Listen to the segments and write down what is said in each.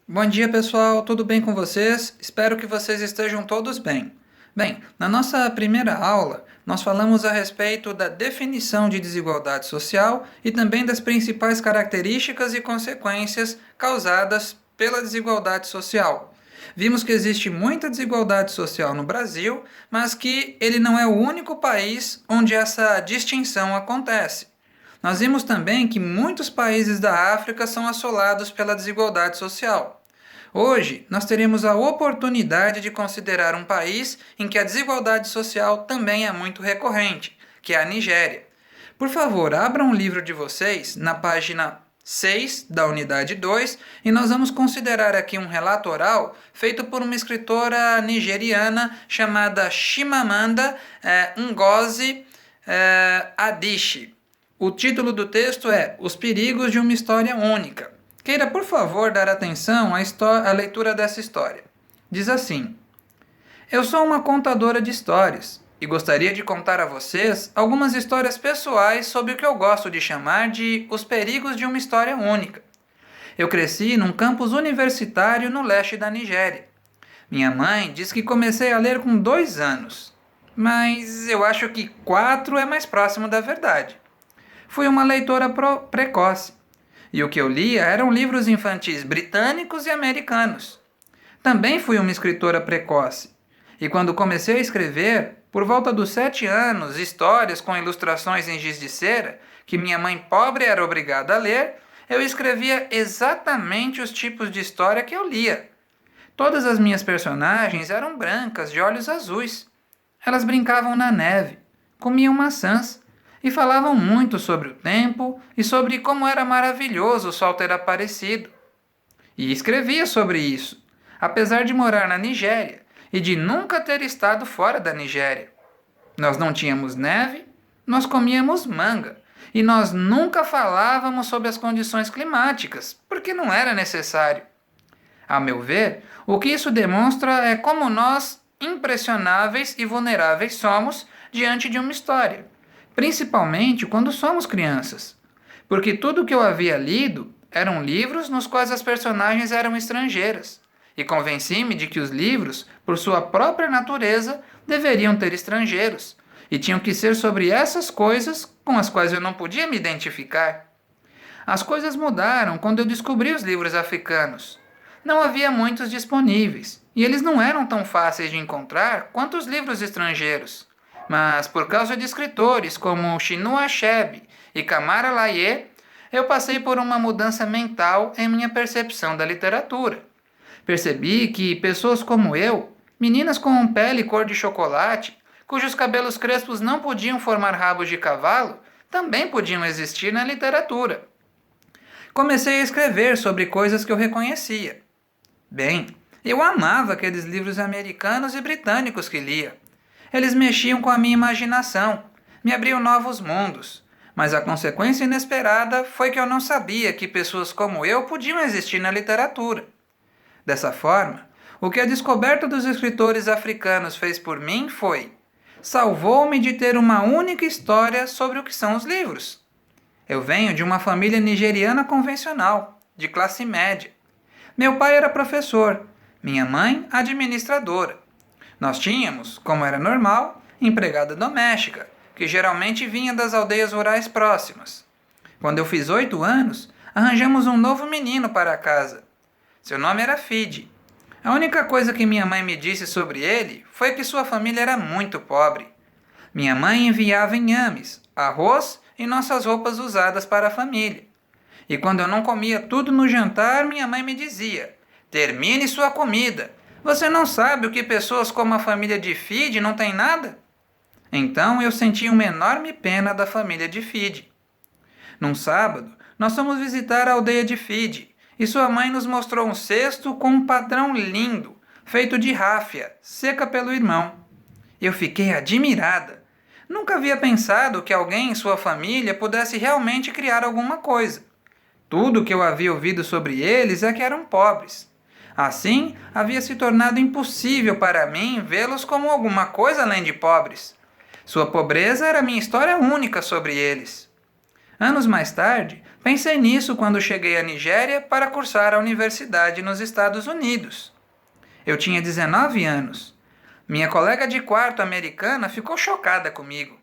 Bom dia, pessoal. Tudo bem com vocês? Espero que vocês estejam todos bem. Bem, na nossa primeira aula, nós falamos a respeito da definição de desigualdade social e também das principais características e consequências causadas pela desigualdade social. Vimos que existe muita desigualdade social no Brasil, mas que ele não é o único país onde essa distinção acontece. Nós vimos também que muitos países da África são assolados pela desigualdade social. Hoje, nós teremos a oportunidade de considerar um país em que a desigualdade social também é muito recorrente, que é a Nigéria. Por favor, abram o livro de vocês na página 6 da unidade 2 e nós vamos considerar aqui um relato oral feito por uma escritora nigeriana chamada Chimamanda Ngozi Adichie. O título do texto é Os Perigos de uma História Única. Queira, por favor, dar atenção à leitura dessa história. Diz assim: Eu sou uma contadora de histórias e gostaria de contar a vocês algumas histórias pessoais sobre o que eu gosto de chamar de os perigos de uma história única. Eu cresci num campus universitário no leste da Nigéria. Minha mãe diz que comecei a ler com 2 anos, mas eu acho que 4 é mais próximo da verdade. Fui uma leitora precoce, e o que eu lia eram livros infantis britânicos e americanos. Também fui uma escritora precoce, e quando comecei a escrever, por volta dos 7 anos, histórias com ilustrações em giz de cera, que minha mãe pobre era obrigada a ler, eu escrevia exatamente os tipos de história que eu lia. Todas as minhas personagens eram brancas, de olhos azuis. Elas brincavam na neve, comiam maçãs, e falavam muito sobre o tempo e sobre como era maravilhoso o sol ter aparecido. E escrevia sobre isso, apesar de morar na Nigéria e de nunca ter estado fora da Nigéria. Nós não tínhamos neve, nós comíamos manga, e nós nunca falávamos sobre as condições climáticas, porque não era necessário. A meu ver, o que isso demonstra é como nós, impressionáveis e vulneráveis, somos diante de uma história, principalmente quando somos crianças, porque tudo o que eu havia lido eram livros nos quais as personagens eram estrangeiras, e convenci-me de que os livros, por sua própria natureza, deveriam ter estrangeiros, e tinham que ser sobre essas coisas com as quais eu não podia me identificar. As coisas mudaram quando eu descobri os livros africanos. Não havia muitos disponíveis, e eles não eram tão fáceis de encontrar quanto os livros estrangeiros. Mas por causa de escritores como Chinua Achebe e Kamara Laye, eu passei por uma mudança mental em minha percepção da literatura. Percebi que pessoas como eu, meninas com pele cor de chocolate, cujos cabelos crespos não podiam formar rabos de cavalo, também podiam existir na literatura. Comecei a escrever sobre coisas que eu reconhecia. Bem, eu amava aqueles livros americanos e britânicos que lia. Eles mexiam com a minha imaginação, me abriam novos mundos, mas a consequência inesperada foi que eu não sabia que pessoas como eu podiam existir na literatura. Dessa forma, o que a descoberta dos escritores africanos fez por mim foi: salvou-me de ter uma única história sobre o que são os livros. Eu venho de uma família nigeriana convencional, de classe média. Meu pai era professor, minha mãe administradora. Nós tínhamos, como era normal, empregada doméstica, que geralmente vinha das aldeias rurais próximas. Quando eu fiz 8 anos, arranjamos um novo menino para a casa. Seu nome era Fidi. A única coisa que minha mãe me disse sobre ele foi que sua família era muito pobre. Minha mãe enviava inhames, arroz e nossas roupas usadas para a família. E quando eu não comia tudo no jantar, minha mãe me dizia: termine sua comida. Você não sabe o que pessoas como a família de Fidi não têm nada? Então eu senti uma enorme pena da família de Fidi. Num sábado, nós fomos visitar a aldeia de Fidi e sua mãe nos mostrou um cesto com um padrão lindo, feito de ráfia, seca pelo irmão. Eu fiquei admirada. Nunca havia pensado que alguém em sua família pudesse realmente criar alguma coisa. Tudo o que eu havia ouvido sobre eles é que eram pobres. Assim, havia se tornado impossível para mim vê-los como alguma coisa além de pobres. Sua pobreza era minha história única sobre eles. Anos mais tarde, pensei nisso quando cheguei à Nigéria para cursar a universidade nos Estados Unidos. Eu tinha 19 anos. Minha colega de quarto americana ficou chocada comigo.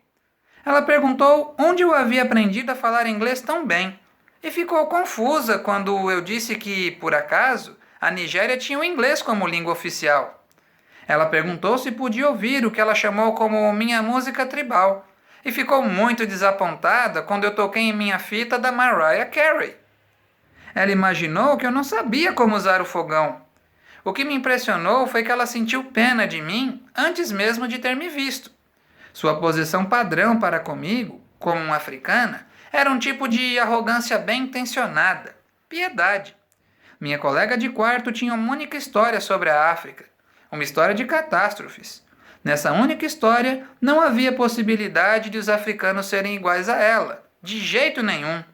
Ela perguntou onde eu havia aprendido a falar inglês tão bem e ficou confusa quando eu disse que, por acaso, a Nigéria tinha o inglês como língua oficial. Ela perguntou se podia ouvir o que ela chamou como minha música tribal e ficou muito desapontada quando eu toquei em minha fita da Mariah Carey. Ela imaginou que eu não sabia como usar o fogão. O que me impressionou foi que ela sentiu pena de mim antes mesmo de ter me visto. Sua posição padrão para comigo, como uma africana, era um tipo de arrogância bem intencionada, piedade. Minha colega de quarto tinha uma única história sobre a África, uma história de catástrofes. Nessa única história, não havia possibilidade de os africanos serem iguais a ela, de jeito nenhum.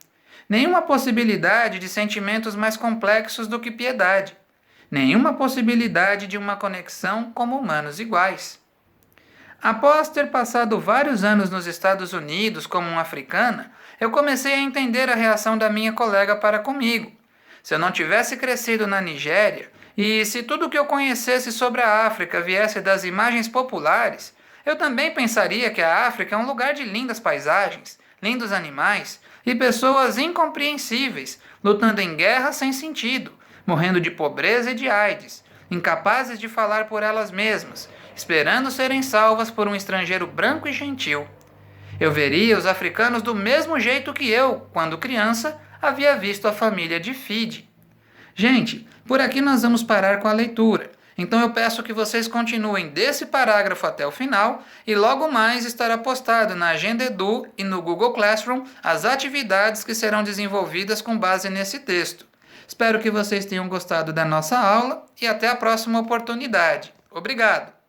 Nenhuma possibilidade de sentimentos mais complexos do que piedade. Nenhuma possibilidade de uma conexão como humanos iguais. Após ter passado vários anos nos Estados Unidos como uma africana, eu comecei a entender a reação da minha colega para comigo. Se eu não tivesse crescido na Nigéria, e se tudo o que eu conhecesse sobre a África viesse das imagens populares, eu também pensaria que a África é um lugar de lindas paisagens, lindos animais e pessoas incompreensíveis, lutando em guerras sem sentido, morrendo de pobreza e de AIDS, incapazes de falar por elas mesmas, esperando serem salvas por um estrangeiro branco e gentil. Eu veria os africanos do mesmo jeito que eu, quando criança, havia visto a família de Fidi. Gente, por aqui nós vamos parar com a leitura. Então eu peço que vocês continuem desse parágrafo até o final e logo mais estará postado na Agenda Edu e no Google Classroom as atividades que serão desenvolvidas com base nesse texto. Espero que vocês tenham gostado da nossa aula e até a próxima oportunidade. Obrigado!